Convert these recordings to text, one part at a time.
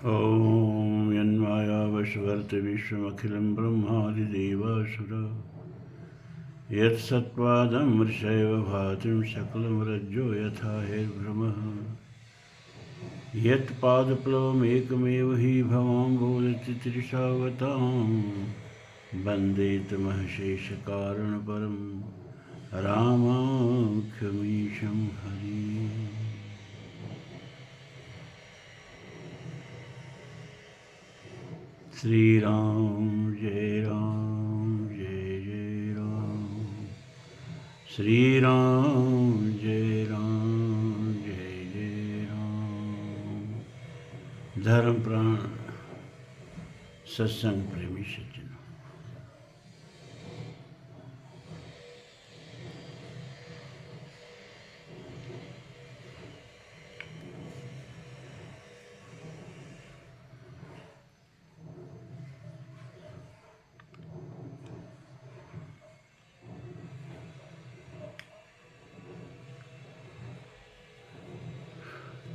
ॐ यन्मायावशवर्त विश्वमखिलं ब्रह्मादिदेवासुरा यत्सत्त्वादं मृषैव भातिं सकलं रज्जो यथा हेर्भ्रमः यत्पादप्लवमेकमेव हि भवां बोधति तृषावतां वन्दे तमशेषकारणपरं रामाख्यमीशं हरिम्। श्री राम जय राम। श्री राम जय राम। धर्म प्राण सत्संग प्रेमी सज्जनों,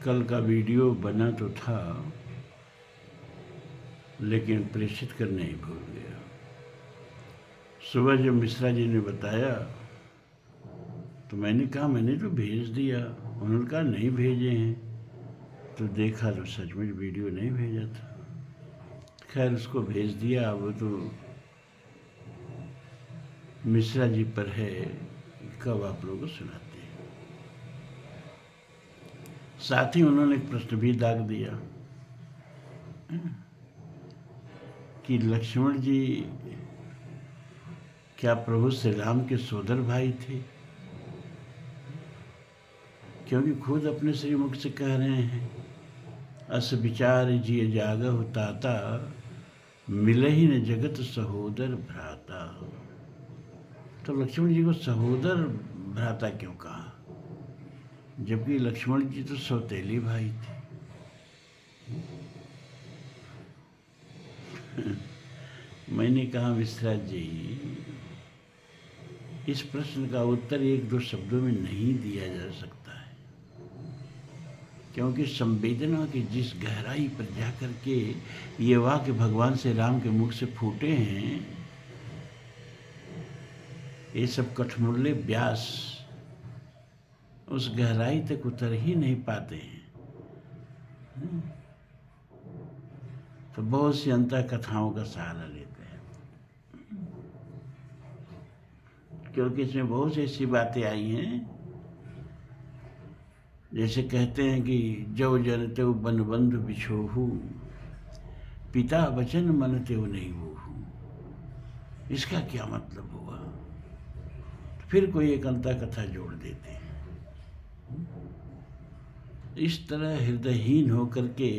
कल का वीडियो बना तो था लेकिन प्रेषित करने ही भूल गया। सुबह जब मिश्रा जी ने बताया तो मैंने कहा मैंने तो भेज दिया। उन्होंने कहा नहीं भेजे हैं, तो देखा तो सचमुच वीडियो नहीं भेजा था। खैर उसको भेज दिया। अब तो मिश्रा जी पर है, कब आप लोगों को सुनाते हैं। साथ ही उन्होंने एक प्रश्न भी दाग दिया कि लक्ष्मण जी क्या प्रभु श्री राम के सोदर भाई थे? क्योंकि खुद अपने श्रीमुख से कह रहे हैं, अस विचार जिय जागहु ताता, मिलहि न जगत सहोदर भ्राता। तो लक्ष्मण जी को सहोदर भ्राता क्यों कहा, जबकि लक्ष्मण जी तो सौतेली भाई थे। मैंने कहा मिश्रा जी, इस प्रश्न का उत्तर एक दो शब्दों में नहीं दिया जा सकता है, क्योंकि संवेदना की जिस गहराई पर जाकर के ये वाक्य भगवान श्री राम के मुख से फूटे हैं, ये सब कठमुल्ले व्यास उस गहराई तक उतर ही नहीं पाते हैं। तो बहुत सी अंतः कथाओं का सहारा लेते हैं, क्योंकि इसमें बहुत सी ऐसी बातें आई हैं, जैसे कहते हैं कि जव जन तेव बन बंधु बिछोहू, पिता वचन मन तेव नहीं मोहू। इसका क्या मतलब हुआ? फिर कोई एक अंतः कथा जोड़ देते हैं। इस तरह हृदयहीन होकर के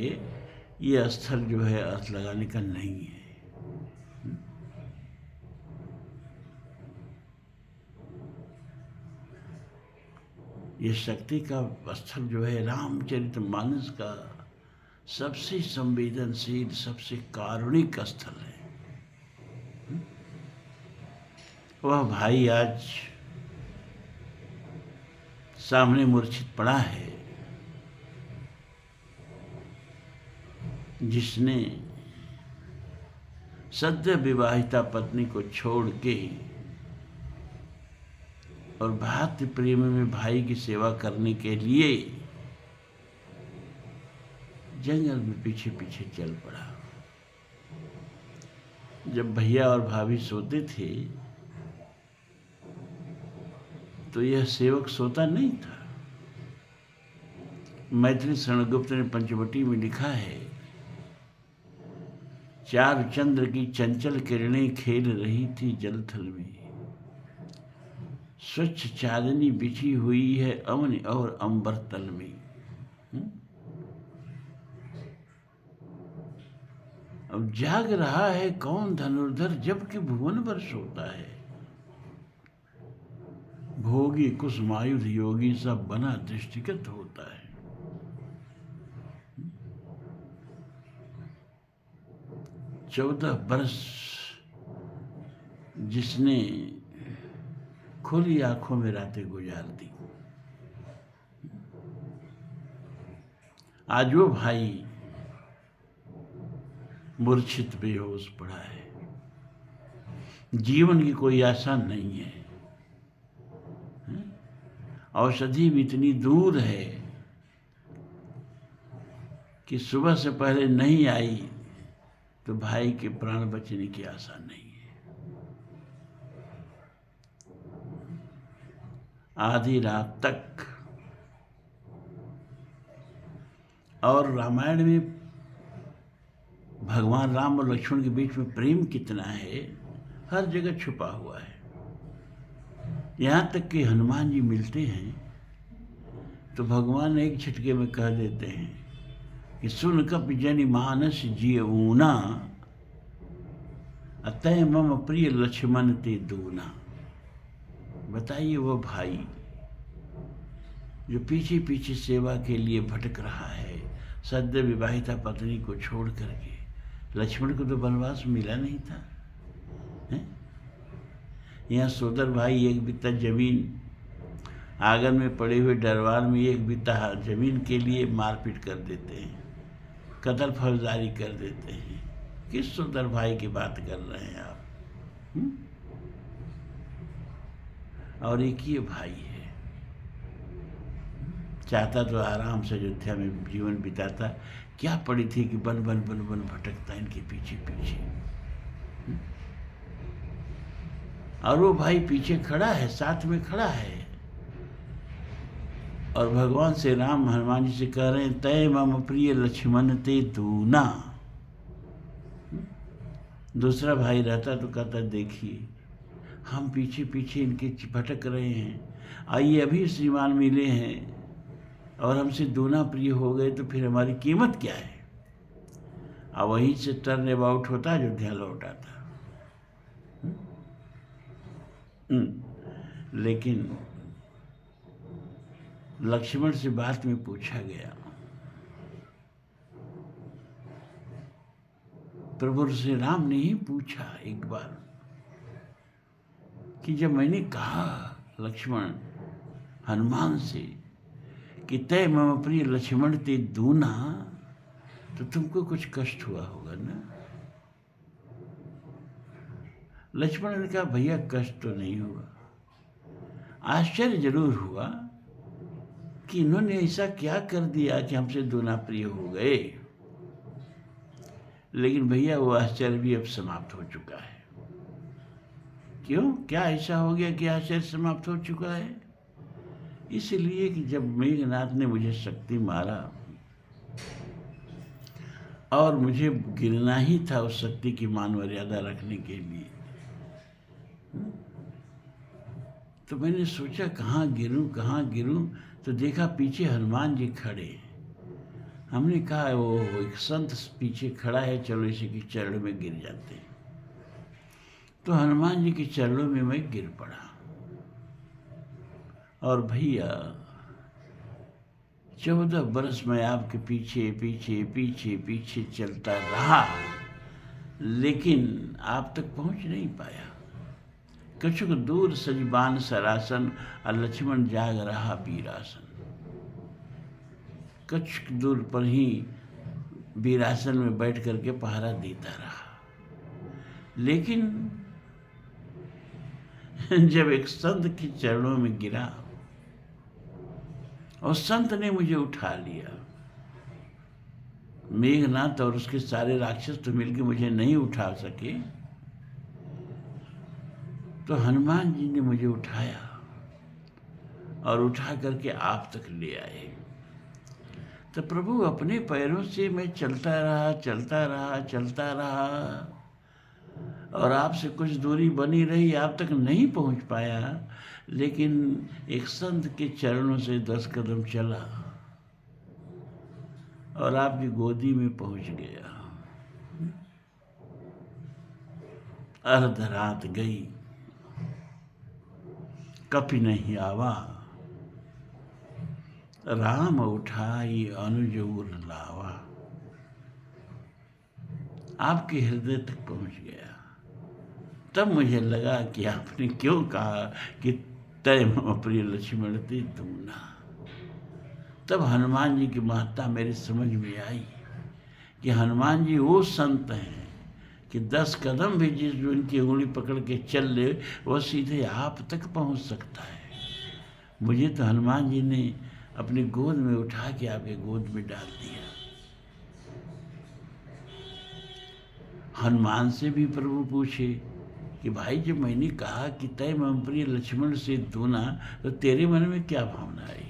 ये स्थल जो है अर्थ लगाने का नहीं है। ये शक्ति का स्थल जो है रामचरितमानस का सबसे संवेदनशील, सबसे कारुणिक स्थल है। वह भाई आज सामने मूर्छित पड़ा है, जिसने सद्य विवाहिता पत्नी को छोड़ के और भातृ प्रेम में भाई की सेवा करने के लिए जंगल में पीछे पीछे चल पड़ा। जब भैया और भाभी सोते थे तो यह सेवक सोता नहीं था। मैथिली शरणगुप्त ने पंचवटी में लिखा है, चार चंद्र की चंचल किरणें खेल रही थी जलथल में, स्वच्छ चांदनी बिछी हुई है अवन और अंबर तल में। अब जाग रहा है कौन धनुर्धर, जबकि भुवन भर सोता है। भोगी कुसुमायुध योगी सब बना दृष्टिगत होता है। 14 बरस जिसने खुली आंखों में रातें गुजार दी, आज वो भाई मूर्छित बेहोश पड़ा है। जीवन की कोई आशा नहीं है। औषधि भी इतनी दूर है कि सुबह से पहले नहीं आई तो भाई के प्राण बचने की आशा नहीं है। आधी रात तक। और रामायण में भगवान राम और लक्ष्मण के बीच में प्रेम कितना है, हर जगह छुपा हुआ है। यहाँ तक कि हनुमान जी मिलते हैं तो भगवान एक झटके में कह देते हैं कि सुन कपि जनि मानस जियऊना, अतः मम प्रिय लक्ष्मण ते दूना। बताइए वो भाई जो पीछे पीछे सेवा के लिए भटक रहा है, सद्य विवाहिता पत्नी को छोड़ करके। लक्ष्मण को तो वनवास मिला नहीं था, है? यहाँ सोदर भाई एक बित्ता जमीन, आंगन में पड़े हुए डरवाल में एक बित्ता जमीन के लिए मारपीट कर देते हैं, कत्ल फौजदारी कर देते हैं। किस सोदर भाई की बात कर रहे हैं आप? और एक ही भाई है, चाहता तो आराम से अयोध्या में जीवन बिताता, क्या पड़ी थी कि बन बन बन बन भटकता इनके पीछे पीछे। और वो भाई पीछे खड़ा है, साथ में खड़ा है, और भगवान से राम हनुमान जी से कह रहे हैं तय मम प्रिय लक्ष्मण ते दूना। दूसरा भाई रहता तो कहता देखिए हम पीछे पीछे इनके भटक रहे हैं, आइए अभी श्रीमान मिले हैं और हमसे दूना प्रिय हो गए तो फिर हमारी कीमत क्या है। अब वहीं से टर्न अबाउट होता अयोध्या लौट आता। लेकिन लक्ष्मण से बात में पूछा गया, प्रभु श्री राम ने ही पूछा एक बार कि जब मैंने कहा लक्ष्मण हनुमान से कि तय मम प्रिय लक्ष्मण ते दूना, तो तुमको कुछ कष्ट हुआ होगा ना। लक्ष्मण ने कहा भैया कष्ट तो नहीं हुआ, आश्चर्य जरूर हुआ कि इन्होंने ऐसा क्या कर दिया कि हमसे दूना प्रिय हो गए। लेकिन भैया वो आश्चर्य भी अब समाप्त हो चुका है। क्यों, क्या ऐसा हो गया कि आश्चर्य समाप्त हो चुका है? इसलिए कि जब मेघनाथ ने मुझे शक्ति मारा और मुझे गिरना ही था उस शक्ति की मान मर्यादा रखने के लिए, तो मैंने सोचा कहाँ गिरूं, तो देखा पीछे हनुमान जी खड़े। हमने कहा वो एक संत पीछे खड़ा है, चलो इसी के चरणों में गिर जाते हैं। तो हनुमान जी के चरणों में मैं गिर पड़ा। और भैया 14 बरस में आपके पीछे पीछे पीछे पीछे चलता रहा, लेकिन आप तक पहुंच नहीं पाया। कछुक दूर सजबान सरासन, और लक्ष्मण जाग रहा वीरासन। कछुक दूर पर ही वीरासन में बैठ करके पहरा देता रहा। लेकिन जब एक संत के चरणों में गिरा और संत ने मुझे उठा लिया, मेघनाथ और उसके सारे राक्षस तो मिलकर मुझे नहीं उठा सके, तो हनुमान जी ने मुझे उठाया और उठा करके आप तक ले आए। तो प्रभु अपने पैरों से मैं चलता रहा और आपसे कुछ दूरी बनी रही, आप तक नहीं पहुंच पाया, लेकिन एक संत के चरणों से 10 कदम चला और आपकी गोदी में पहुंच गया। अर्ध रात गई, कपि नहीं आवा, राम उठाई अनुज उर लावा। आपके हृदय तक पहुंच गया। तब मुझे लगा कि आपने क्यों कहा कि तय मम प्रिय लक्ष्मण ते दूना। तब हनुमान जी की महत्ता मेरी समझ में आई कि हनुमान जी वो संत हैं कि 10 कदम भी जिस उनकी उंगली पकड़ के चल ले वह सीधे आप तक पहुंच सकता है। मुझे तो हनुमान जी ने अपनी गोद में उठा के आपके गोद में डाल दिया। हनुमान से भी प्रभु पूछे कि भाई जब मैंने कहा कि तय मम प्रिय लक्ष्मण से दूना, तो तेरे मन में क्या भावना आई?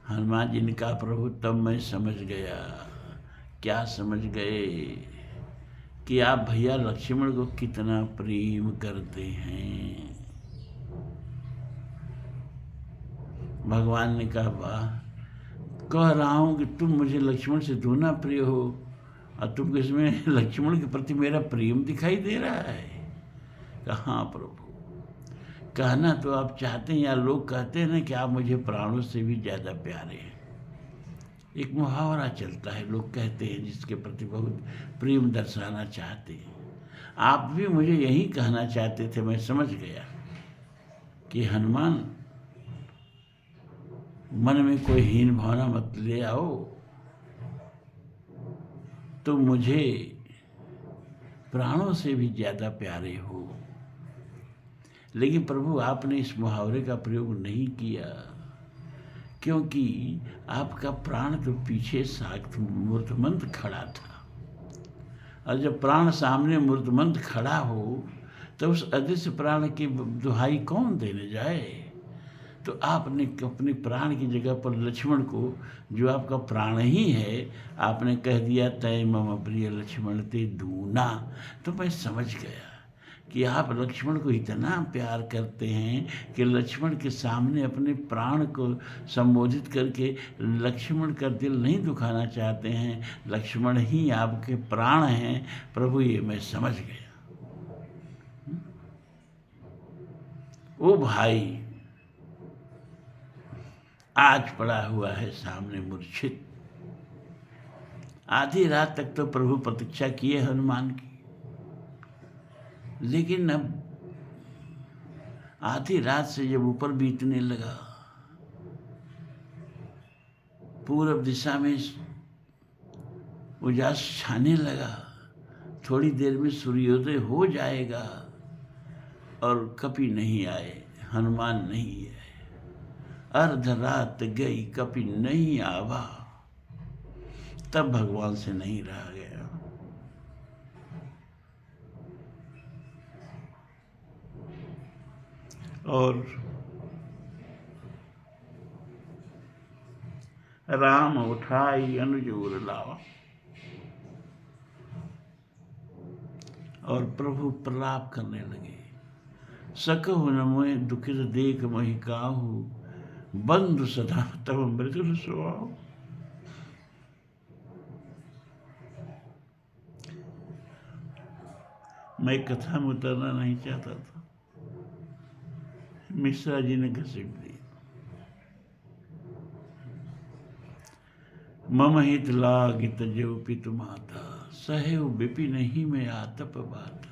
हनुमान जी ने कहा प्रभु तब मैं समझ गया। क्या समझ गए? कि आप भैया लक्ष्मण को कितना प्रेम करते हैं। भगवान ने कहा वाह, कह रहा हूं कि तुम मुझे लक्ष्मण से दूना प्रिय हो और तुमको इसमें लक्ष्मण के प्रति मेरा प्रेम दिखाई दे रहा है। कहा हाँ प्रभु, कहना तो आप चाहते हैं या लोग कहते हैं ना कि आप मुझे प्राणों से भी ज्यादा प्यारे हैं। एक मुहावरा चलता है, लोग कहते हैं जिसके प्रति बहुत प्रेम दर्शाना चाहते हैं। आप भी मुझे यही कहना चाहते थे। मैं समझ गया कि हनुमान मन में कोई हीन भावना मत ले आओ, तो मुझे प्राणों से भी ज्यादा प्यारे हो। लेकिन प्रभु आपने इस मुहावरे का प्रयोग नहीं किया, क्योंकि आपका प्राण तो पीछे साख्त मूर्तमंत खड़ा था, और जब प्राण सामने मूर्तमंत खड़ा हो तो उस अदृश्य प्राण की दुहाई कौन देने जाए? तो आपने अपने प्राण की जगह पर लक्ष्मण को, जो आपका प्राण ही है, आपने कह दिया तय मम प्रिय लक्ष्मण ते दूना। तो मैं समझ गया कि आप लक्ष्मण को इतना प्यार करते हैं कि लक्ष्मण के सामने अपने प्राण को संबोधित करके लक्ष्मण का दिल नहीं दुखाना चाहते हैं। लक्ष्मण ही आपके प्राण हैं। प्रभु ये मैं समझ गया। वो भाई आज पड़ा हुआ है सामने मूर्छित। आधी रात तक तो प्रभु प्रतीक्षा किए हनुमान की, लेकिन अब आधी रात से जब ऊपर बीतने लगा, पूरब दिशा में उजास छाने लगा, थोड़ी देर में सूर्योदय हो जाएगा और कपि नहीं आए, हनुमान नहीं आए। अर्ध रात गई कपि नहीं आवा, तब भगवान से नहीं रहा गया। और राम उठाई अनुजूर लावा, और प्रभु प्रलाप करने लगे। सकहु न मोहि दुखित देख मोहि काहू, बंधु सदा तब मृदुल सुहाऊ। मैं कथा में उतरना नहीं चाहता था, मिश्रा जी ने घसीट दी। मम हित लागित जो पितु माता, सहेव विपिन ही में आतप बाता।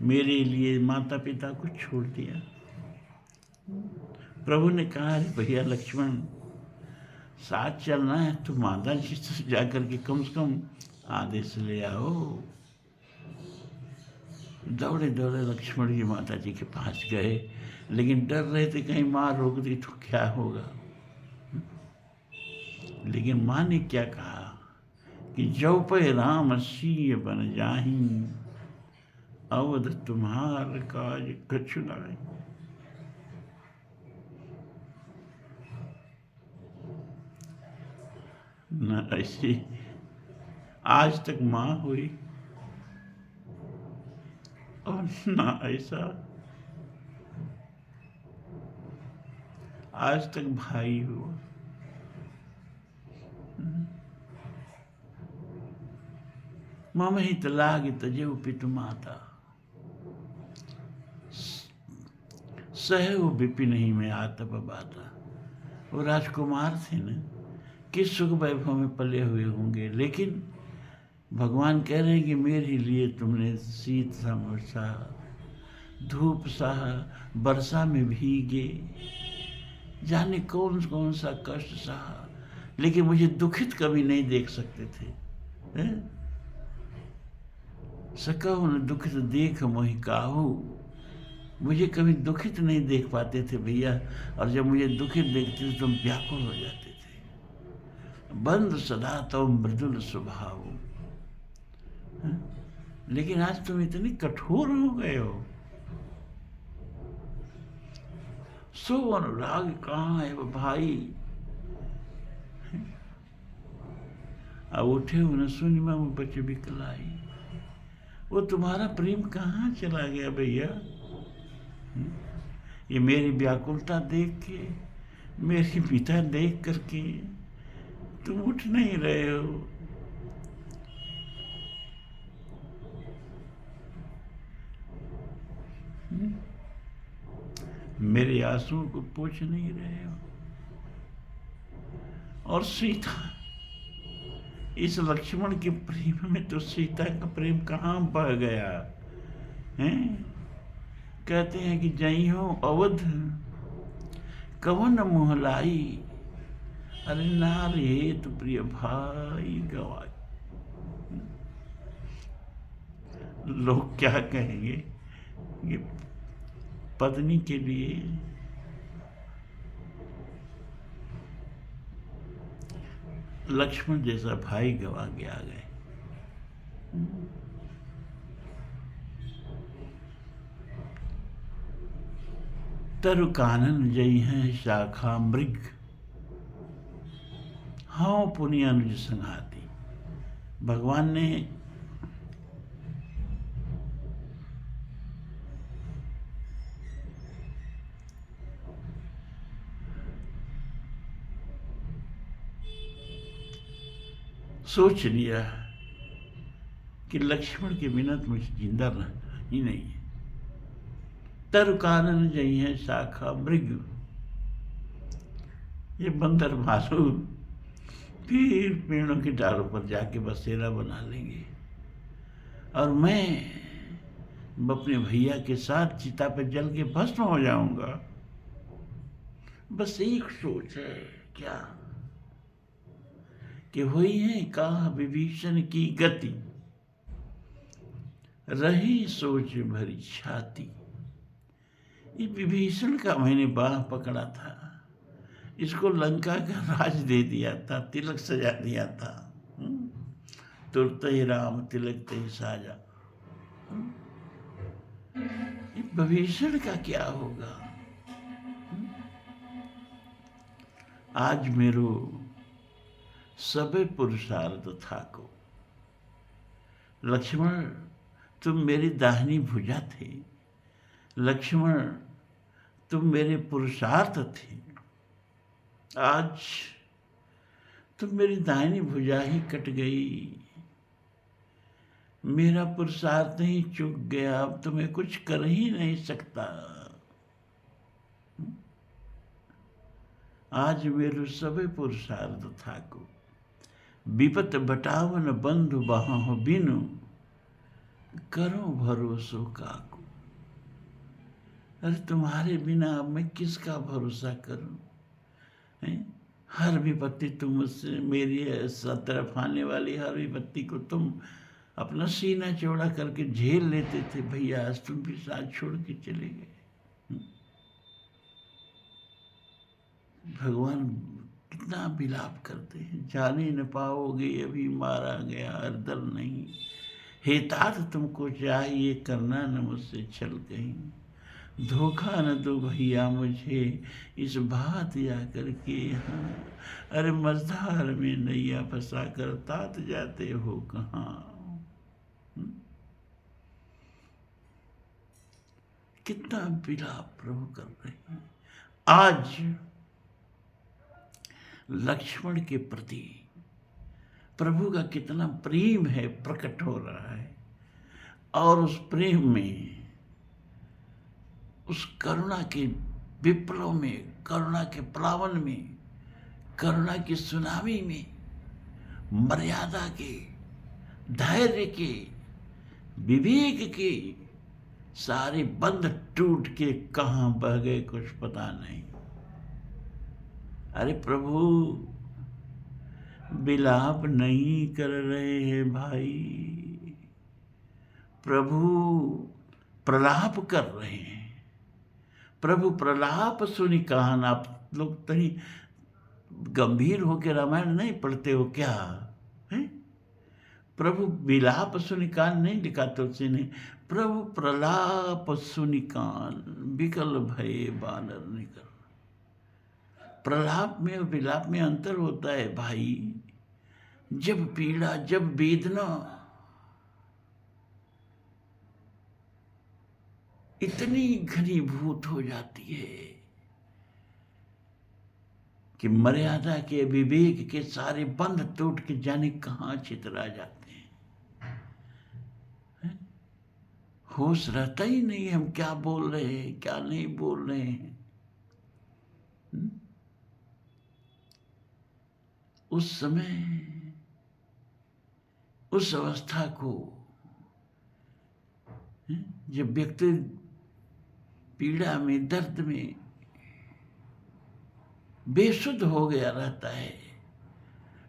मेरे लिए माता पिता को छोड़ दिया। प्रभु ने कहा अरे भैया लक्ष्मण, साथ चलना है तो माता जी से जाकर के कम से कम आदेश ले आओ। दौड़े दौड़े लक्ष्मण जी माता जी के पास गए, लेकिन डर रहे थे कहीं माँ रोक दी तो क्या होगा। लेकिन माँ ने क्या कहा कि जो पे राम सिंह बन जाही, अवध तुम्हार काज कछु नाहि। न ऐसी आज तक माँ हुई और ना ऐसा आज तक भाई हुआ। मम हित लागित जेउ पितु माता, सहेव विपिन ही में आतप बाता। वो राजकुमार थे न, किस सुख वैभव में पले हुए होंगे, लेकिन भगवान कह रहे हैं कि मेरे लिए तुमने शीत समर सहा, धूप सहा, वर्षा में भीगे, जाने कौन कौन सा कष्ट सहा, लेकिन मुझे दुखित कभी नहीं देख सकते थे। हैं? सकहु न दुखित देख मोहि काहू, मुझे कभी दुखित नहीं देख पाते थे भैया, और जब मुझे दुखित देखते थे तो व्याकुल हो जाते थे। बंद सदा तो मृदुल स्वभाव, लेकिन आज तुम इतने कठोर हो गए हो। सो अनुराग कहाँ है वो भाई, अब उठे हो न सुनि मम बच बिकलाई, वो तुम्हारा प्रेम कहाँ चला गया भैया। ये मेरी व्याकुलता देख के, मेरी पिता देख करके तुम उठ नहीं रहे हो। मेरे आंसुओं को पोंछ नहीं रहे हो। और सीता, इस लक्ष्मण के प्रेम में तो सीता का प्रेम कहाँ बह गया है। कहते हैं कि जई हो अवध कवन मोहलाई, अरे नार हेतु प्रिय भाई गवाई। लोग क्या कहेंगे, ये पत्नी के लिए लक्ष्मण जैसा भाई गवा के आ गए। तरु कानन जई हैं शाखा मृग, हाँ पुनि अनुज संघाती। भगवान ने सोच लिया कि लक्ष्मण के बिना तो मुझे जिंदा रहना ही नहीं है। तरु कानन जई है शाखा मृग, ये बंदर भालू फिर पेड़ों की डालों पर जाके बसेरा बना लेंगे, और मैं अपने भैया के साथ चिता पे जल के भस्म हो जाऊंगा। बस एक सोच है क्या कि हुई है कहा विभीषण की गति, रही सोच भरी छाती। ये विभीषण का मैंने बाह पकड़ा था, इसको लंका का राज दे दिया था, तिलक सजा दिया था। तुरत ही राम तिलक ते साजा। ये विभीषण का क्या होगा। आज मेरो सबे पुरुषार्थ थाको। लक्ष्मण तुम मेरी दाहिनी भुजा थे, लक्ष्मण तुम मेरे पुरुषार्थ थे, आज तुम मेरी दाहिनी भुजा ही कट गई, मेरा पुरुषार्थ ही चूक गया, अब तो मैं कुछ कर ही नहीं सकता। आज मेरे सबे पुरुषार्थ थाको, विपत बटावन बंधु बाहों बिनु, करो भरोसो काको। अरे तुम्हारे बिना अब मैं किसका भरोसा करूं। हर विपत्ति तुम मुझसे, मेरी तरफ आने वाली हर विपत्ति को तुम अपना सीना चौड़ा करके झेल लेते थे भैया, आज तुम भी साथ छोड़ के चले गए। भगवान कितना विलाप करते हैं, जाने न पाओगे अभी मारा गया अर्दल नहीं, हे तात तुमको चाहिए करना न मुझसे छल कहीं, धोखा न दो भैया मुझे इस बात या करके यहाँ, अरे मझधार में नैया फंसा कर तात जाते हो कहाँ। कितना विलाप प्रभु कर रहे हैं। आज लक्ष्मण के प्रति प्रभु का कितना प्रेम है प्रकट हो रहा है, और उस प्रेम में, उस करुणा के विप्लव में, करुणा के प्लावन में, करुणा की सुनामी में, मर्यादा के, धैर्य के, विवेक के सारे बंध टूट के कहाँ बह गए कुछ पता नहीं। अरे प्रभु विलाप नहीं कर रहे हैं भाई, प्रभु प्रलाप कर रहे हैं। प्रभु प्रलाप सुनि कहान। आप लोग तनी गंभीर होकर रामायण नहीं पढ़ते हो क्या है? प्रभु विलाप सुनि कान नहीं लिखा तुलसी ने, प्रभु प्रलाप सुनि कान, विकल भय बानर निकल। प्रलाप में और विलाप में अंतर होता है भाई। जब पीड़ा, जब वेदना इतनी घनीभूत हो जाती है कि मर्यादा के, विवेक के सारे बंध टूट के जाने कहाँ छितरा जाते हैं। होश रहता ही नहीं हम क्या बोल रहे हैं, क्या नहीं बोल रहे हैं। उस समय, उस अवस्था को जब व्यक्ति पीड़ा में, दर्द में बेसुध हो गया रहता है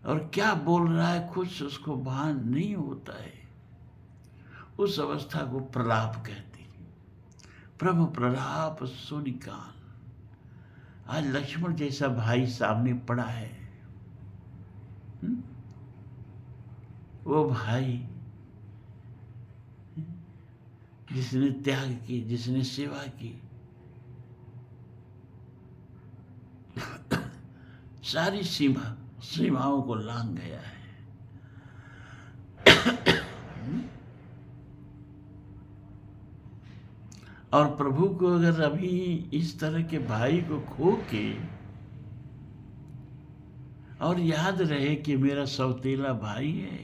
और क्या बोल रहा है खुद से उसको भान नहीं होता है, उस अवस्था को प्रलाप कहते हैं। प्रभु प्रलाप सुनि कान। आज लक्ष्मण जैसा भाई सामने पड़ा है, वो भाई जिसने त्याग की, जिसने सेवा की, सारी सीमाओं को लांघ गया है। और प्रभु को अगर अभी इस तरह के भाई को खो के, और याद रहे कि मेरा सौतेला भाई है,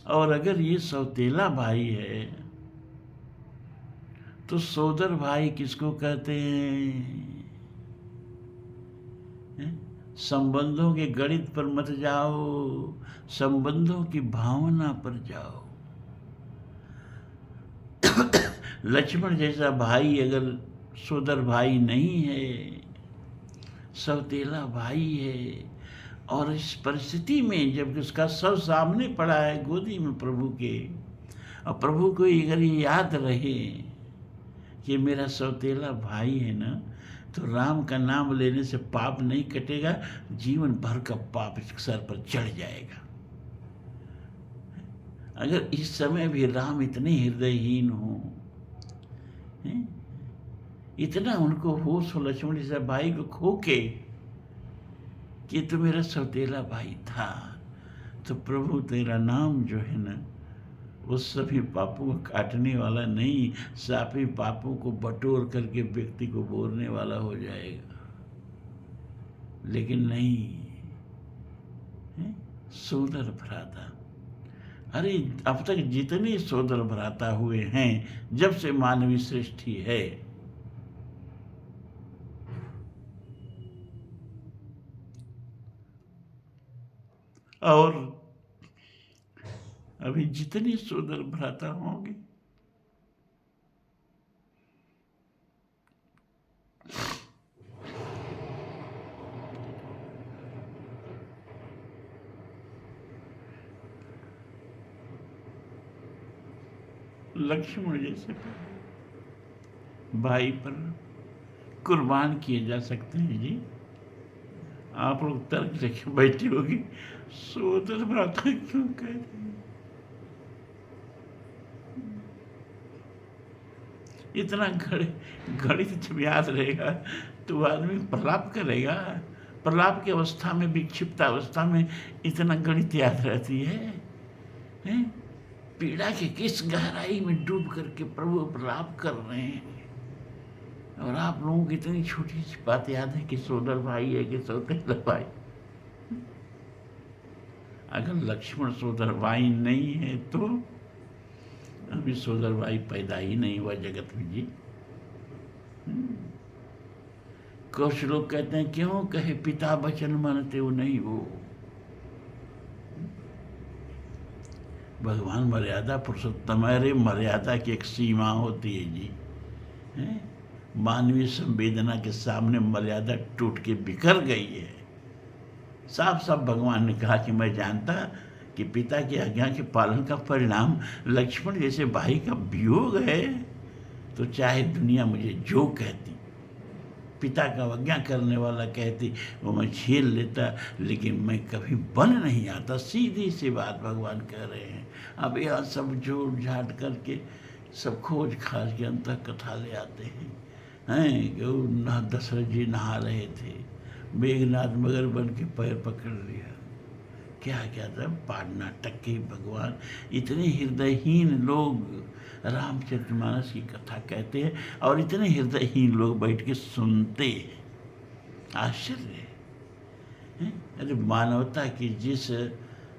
और अगर ये सौतेला भाई है तो सोदर भाई किसको कहते हैं? संबंधों के गणित पर मत जाओ, संबंधों की भावना पर जाओ। लक्ष्मण जैसा भाई अगर सोदर भाई नहीं है, सौतेला भाई है, और इस परिस्थिति में जब उसका सब सामने पड़ा है गोदी में प्रभु के, और प्रभु को अगर ये याद रहे कि मेरा सौतेला भाई है ना, तो राम का नाम लेने से पाप नहीं कटेगा, जीवन भर का पाप सर पर चढ़ जाएगा। अगर इस समय भी राम इतने हृदयहीन हो, इतना उनको होश हो लक्ष्मण जैसा भाई को खो के कि तो मेरा सौतेला भाई था, तो प्रभु तेरा नाम जो है ना, उस सभी पापों को काटने वाला नहीं, साफी पापों को बटोर करके व्यक्ति को बोलने वाला हो जाएगा। लेकिन नहीं, सोदर भ्राता, अरे अब तक जितने सोदर भ्राता हुए हैं जब से मानवीय सृष्टि है, और अभी जितने सोदर भ्राता होंगे, लक्ष्मण जैसे भाई पर कुर्बान किए जा सकते हैं जी। आप लोग तर्क लेके बैठे होगी, सोदर भ्राता क्यों कहते हैं? इतना गणित जब याद रहेगा तो आदमी प्रलाप करेगा। प्रलाप की अवस्था में, विक्षिप्त अवस्था में इतना गणित याद रहती है? पीड़ा के किस गहराई में डूब करके प्रभु प्रलाप कर रहे हैं, और आप लोगों की इतनी छोटी सी बात याद है कि सोदर भाई है कि सौतेला भाई। अगर लक्ष्मण सोदर भाई नहीं है तो अभी सोदर भाई पैदा ही नहीं हुआ जगत में जी। कुछ लोग कहते हैं क्यों कहे पिता वचन मानते हो नहीं हो। भगवान मर्यादा पुरुषोत्तम है। अरे मर्यादा की एक सीमा होती है जी, है? मानवीय संवेदना के सामने मर्यादा टूट के बिखर गई है। साफ साफ भगवान ने कहा कि मैं जानता कि पिता की आज्ञा के पालन का परिणाम लक्ष्मण जैसे भाई का वियोग है, तो चाहे दुनिया मुझे जो कहती, पिता का आज्ञा करने वाला कहती, वो मैं झेल लेता, लेकिन मैं कभी बन नहीं आता। सीधी सी बात भगवान कह रहे हैं। अब यह सब जोड़ झाट करके सब खोज खाज के अंत कथा ले आते हैं कि दशरथ जी नहा रहे थे, मेघनाथ मगर बन के पैर पकड़ लिया। क्या क्या था नाटक के भगवान। इतने हृदयहीन लोग रामचरितमानस की कथा कहते हैं और इतने हृदयहीन लोग बैठ के सुनते हैं। आश्चर्य है। अरे मानवता की जिस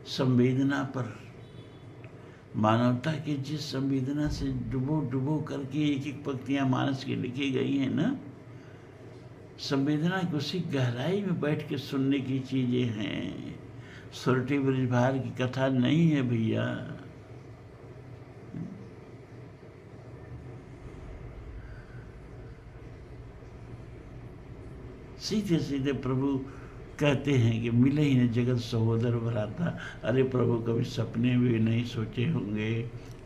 संवेदना पर, मानवता की जिस संवेदना से डुबो डुबो करके एक एक पंक्तियां मानस की लिखी गई हैं ना, संवेदना की उसी गहराई में बैठ के सुनने की चीजें हैं। सुरटी ब्रजभार की कथा नहीं है भैया। सीधे सीधे प्रभु कहते हैं कि मिले ही न जगत सहोदर भ्राता। अरे प्रभु कभी सपने भी नहीं सोचे होंगे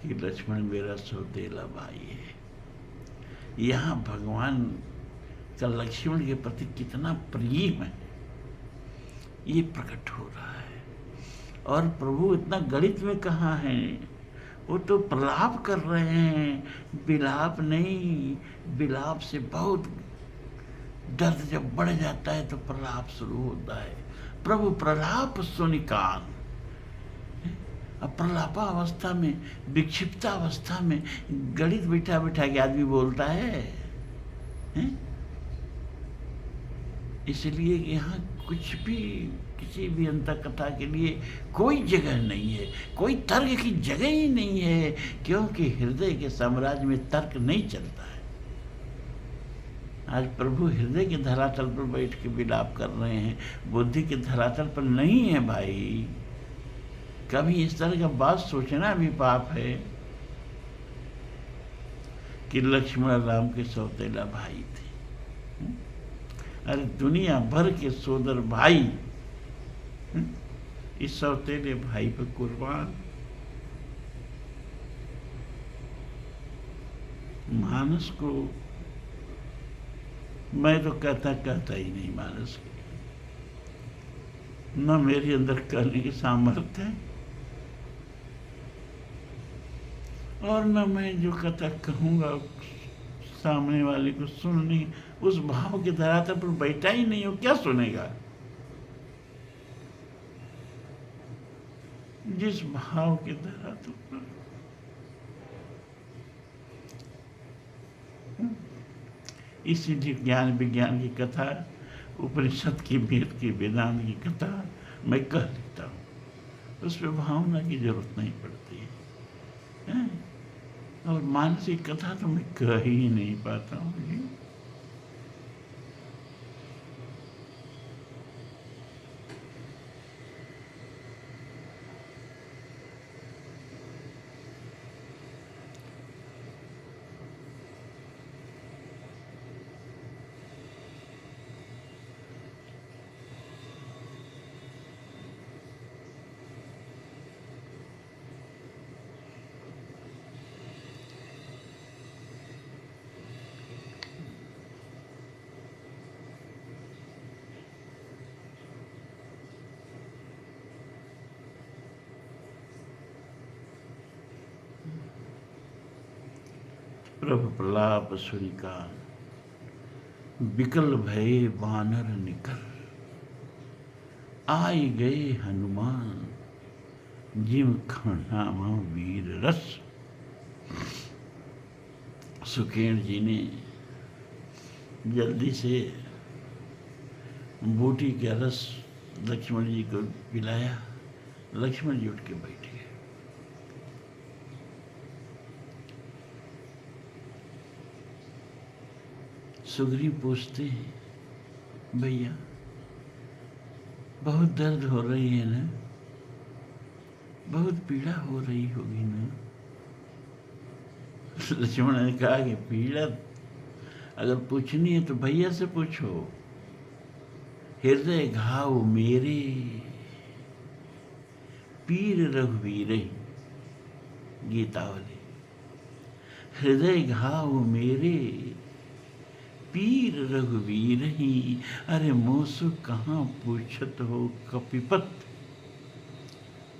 कि लक्ष्मण मेरा सौतेला भाई है। यहाँ भगवान का लक्ष्मण के प्रति कितना प्रेम है ये प्रकट हो रहा है। और प्रभु इतना गणित में कहाँ है, वो तो प्रलाप कर रहे हैं, विलाप नहीं। विलाप से बहुत दर्द जब बढ़ जाता है तो प्रलाप शुरू होता है। प्रभु प्रलाप सुनिकान। अब प्रलापावस्था में, विक्षिप्तावस्था में गणित बिठा बिठा के आदमी बोलता है? इसलिए यहाँ कुछ भी, किसी भी अंत कथा के लिए कोई जगह नहीं है, कोई तर्क की जगह ही नहीं है, क्योंकि हृदय के साम्राज्य में तर्क नहीं चलता है। आज प्रभु हृदय के धरातल पर बैठ के विलाप कर रहे हैं, बुद्धि के धरातल पर नहीं है भाई। कभी इस तरह का बात सोचना भी पाप है कि लक्ष्मण राम के सौतेला भाई थे। अरे दुनिया भर के सोदर भाई इस सौतेले भाई पर कुर्बान। मानस को मैं तो कहता ही नहीं मानस की, न मेरे अंदर करने की सामर्थ्य है और न मैं जो कथा कहूँगा सामने वाले को सुनने, उस भाव के धरातल पर बैठा ही नहीं हो, क्या सुनेगा? जिस भाव के धरातल पर इसीलिए ज्ञान विज्ञान की कथा, उपनिषद की, वेद की, वेदांत की कथा मैं कह देता हूँ, उस पर भावना की जरूरत नहीं पड़ती है। और मानसिक कथा तो मैं कह ही नहीं पाता हूँ जी। प्रभु प्रलाप सुनिकान, विकल भये वानर निकल, आई गए हनुमान, जिम खनामा वीर रस। सुखेण जी ने जल्दी से बूटी का रस लक्ष्मण जी को पिलाया। लक्ष्मण जी उठ के बैठे। सुग्रीव पूछते हैं, भैया बहुत दर्द हो रही है ना, बहुत पीड़ा हो रही होगी ना? लक्ष्मण ने कहा कि पीड़ा अगर पूछनी है तो भैया से पूछो। हृदय घाव मेरे पीर रघुवीर, गीतावली। हृदय घाव मेरे पीर रघुवीर ही, अरे मोसु कहाँ पूछत हो कपिपत,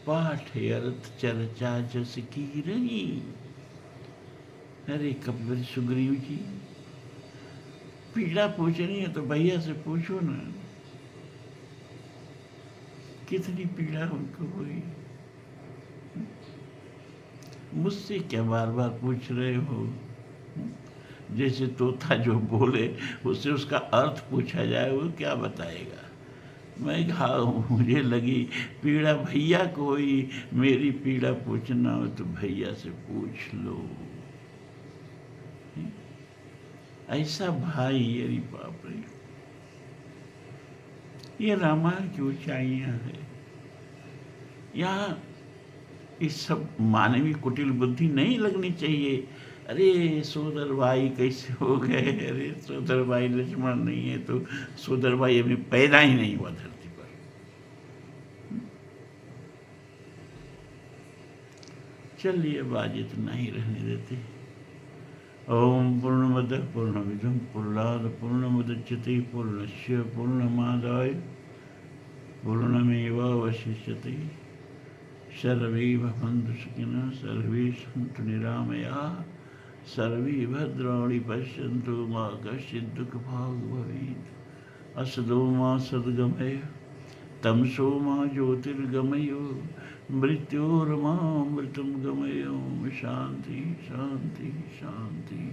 पाठ अर्थ चर्चा जस की रही। अरे कपिपति सुग्रीव जी, पीड़ा पूछनी है तो भैया से पूछो ना, कितनी पीड़ा उनको हुई। मुझसे क्या बार बार पूछ रहे हो? जैसे तोता जो बोले उससे उसका अर्थ पूछा जाए, वो क्या बताएगा। मैं कहा मुझे लगी पीड़ा भैया को हुई, मेरी पीड़ा पूछना हो तो भैया से पूछ लो। ऐसा भाई, अरे बाप रे, ये रामायण की ऊंचाइयां है। यहाँ इस सब मानवीय कुटिल बुद्धि नहीं लगनी चाहिए। अरे सोदर भाई कैसे हो गए, अरे सोदर भाई लक्ष्मण नहीं है तो सोदर भाई अभी पैदा ही नहीं हुआ धरती पर। चलिए बाज इतना ही रहने देते। ओम पूर्णमद पूर्णमिदं पूर्णाद पूर्णमुदच्यते पूर्णस्य पूर्णमादाय पूर्णमेवावशिष्यते। सर्वे भवन्तु सुखिनः, सर्वे सन्तु निरामयाः, सर्वे भद्राणि पश्यन्तु मा कश्चित् दुःखभाग् भवेत्। असतो मा सद्गमय, तमसो मा ज्योतिर्गमय, मृत्योर्मामृतं गमय। शान्ति शान्ति शान्ति।